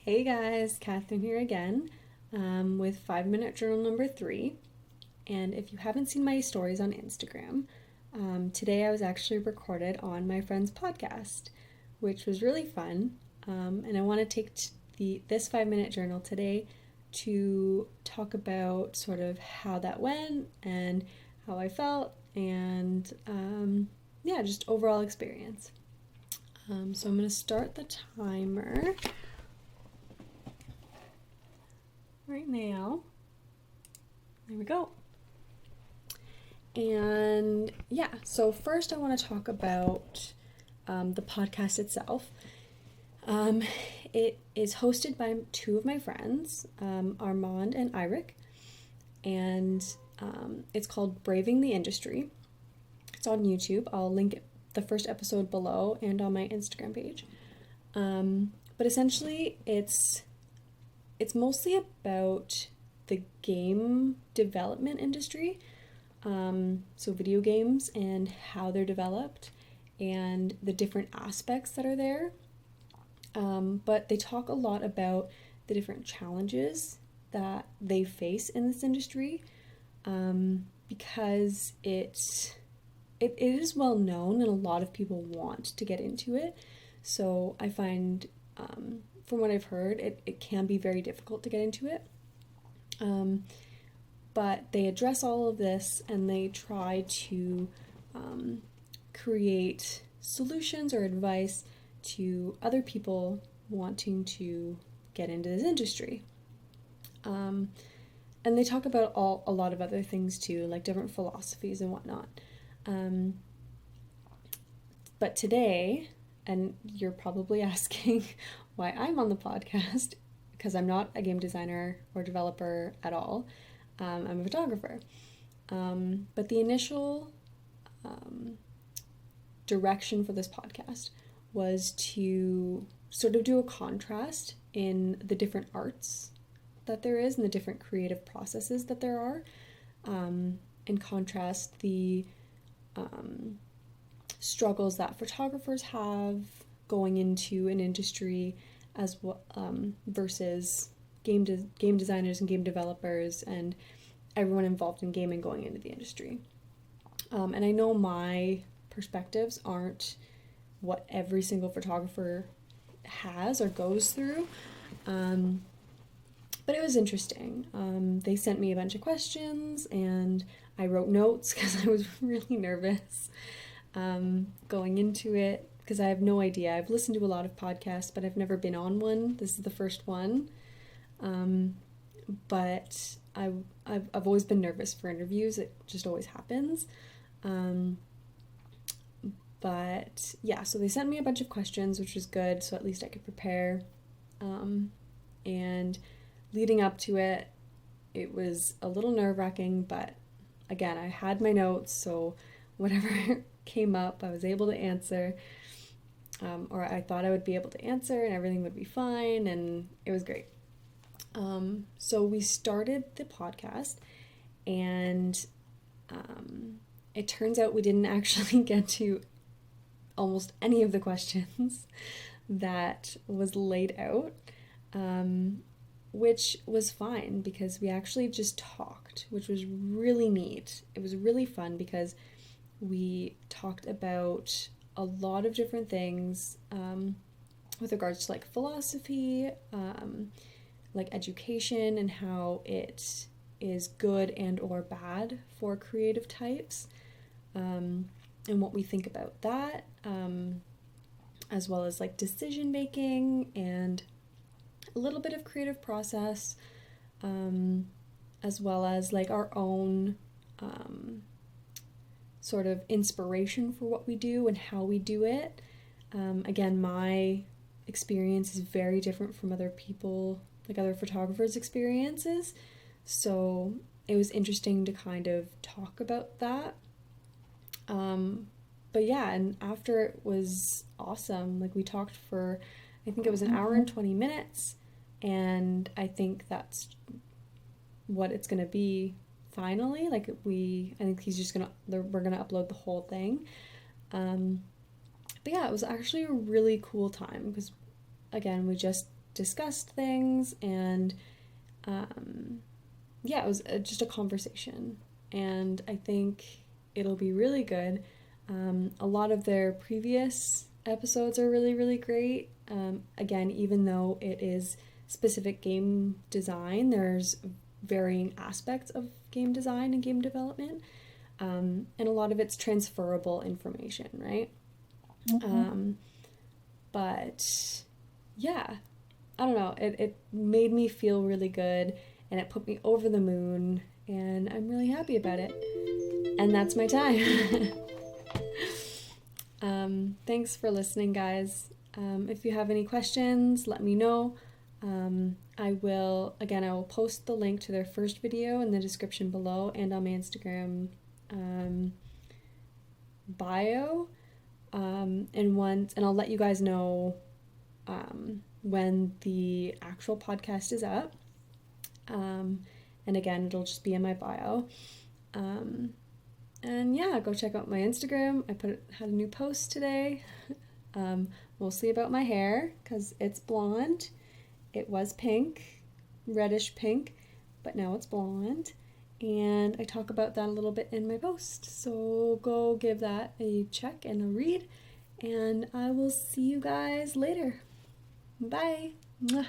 Hey guys, Catherine here again with 5 Minute Journal number 3. And if you haven't seen my stories on Instagram, today I was actually recorded on my friend's podcast, which was really fun. And I want to take this 5 minute journal today to talk about sort of how that went and how I felt and just overall experience. So I'm going to start the timer right now. There we go. And so first I want to talk about the podcast itself. It is hosted by two of my friends, Armand and Eirik, and it's called Braving the Industry. It's on YouTube. I'll link the first episode below and on my Instagram page. But essentially it's mostly about the game development industry, so video games and how they're developed and the different aspects that are there. But they talk a lot about the different challenges that they face in this industry, because it is well known and a lot of people want to get into it. So I find, from what I've heard, it can be very difficult to get into it. But they address all of this and they try to create solutions or advice to other people wanting to get into this industry. And they talk about a lot of other things too, like different philosophies and whatnot. But today, and you're probably asking why I'm on the podcast, because I'm not a game designer or developer at all. I'm a photographer. But the initial direction for this podcast was to sort of do a contrast in the different arts that there is and the different creative processes that there are, and contrast the struggles that photographers have going into an industry as well, versus game designers and game developers and everyone involved in gaming going into the industry. And I know my perspectives aren't what every single photographer has or goes through, but it was interesting. They sent me a bunch of questions and I wrote notes because I was really nervous going into it, because I have no idea. I've listened to a lot of podcasts, but I've never been on one. This is the first one. But I've always been nervous for interviews. It just always happens. But yeah, so they sent me a bunch of questions, which was good, so at least I could prepare. And leading up to it, it was a little nerve-wracking, but again, I had my notes, so whatever came up, I was able to answer. Or I thought I would be able to answer and everything would be fine, and it was great. So we started the podcast, and it turns out we didn't actually get to almost any of the questions that was laid out, which was fine because we actually just talked, which was really neat. It was really fun because we talked about a lot of different things with regards to like philosophy, like education and how it is good and or bad for creative types, and what we think about that, as well as like decision making and a little bit of creative process, as well as like our own sort of inspiration for what we do and how we do it. Again, my experience is very different from other people, like other photographers' experiences. So it was interesting to kind of talk about that. But yeah, and after it was awesome. Like we talked for, I think it was an hour and 20 minutes. And I think that's what it's going to be finally. Like I think we're going to upload the whole thing. But yeah, it was actually a really cool time because again, we just discussed things, and yeah, it was just a conversation, and I think it'll be really good. A lot of their previous episodes are really, really great. Again, even though it is specific game design, there's varying aspects of game design and game development, and a lot of it's transferable information, right? But yeah, I don't know, it made me feel really good, and it put me over the moon, and I'm really happy about it. And that's my time. Thanks for listening, guys. If you have any questions, let me know. I will post the link to their first video in the description below and on my Instagram bio. And I'll let you guys know when the actual podcast is up. And again, it'll just be in my bio. And yeah, go check out my Instagram. Had a new post today, mostly about my hair, because it's blonde. It was pink, reddish pink, but now it's blonde. And I talk about that a little bit in my post. So go give that a check and a read. And I will see you guys later. Bye. Mwah.